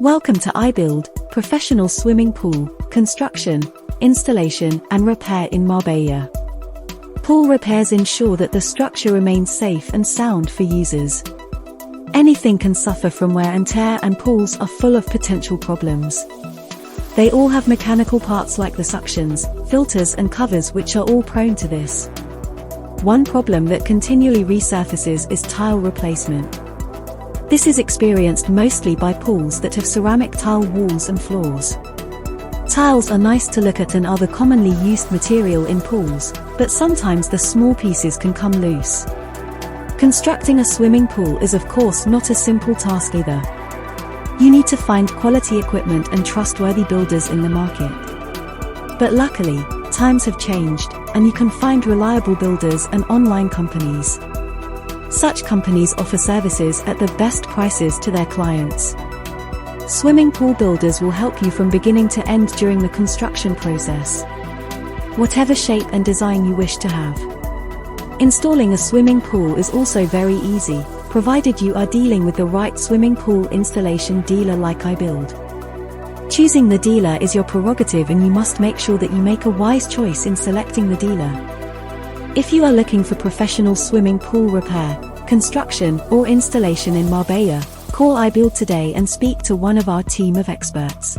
Welcome to iBuild, professional swimming pool, construction, installation and repair in Marbella. Pool repairs ensure that the structure remains safe and sound for users. Anything can suffer from wear and tear, and pools are full of potential problems. They all have mechanical parts like the suctions, filters and covers, which are all prone to this. One problem that continually resurfaces is tile replacement. This is experienced mostly by pools that have ceramic tile walls and floors. Tiles are nice to look at and are the commonly used material in pools, but sometimes the small pieces can come loose. Constructing a swimming pool is of course not a simple task either. You need to find quality equipment and trustworthy builders in the market. But luckily, times have changed, and you can find reliable builders and online companies. Such companies offer services at the best prices to their clients. Swimming pool builders will help you from beginning to end during the construction process. Whatever shape and design you wish to have. Installing a swimming pool is also very easy, provided you are dealing with the right swimming pool installation dealer like iBuild. Choosing the dealer is your prerogative, and you must make sure that you make a wise choice in selecting the dealer. If you are looking for professional swimming pool repair, construction or installation in Marbella, call iBuild today and speak to one of our team of experts.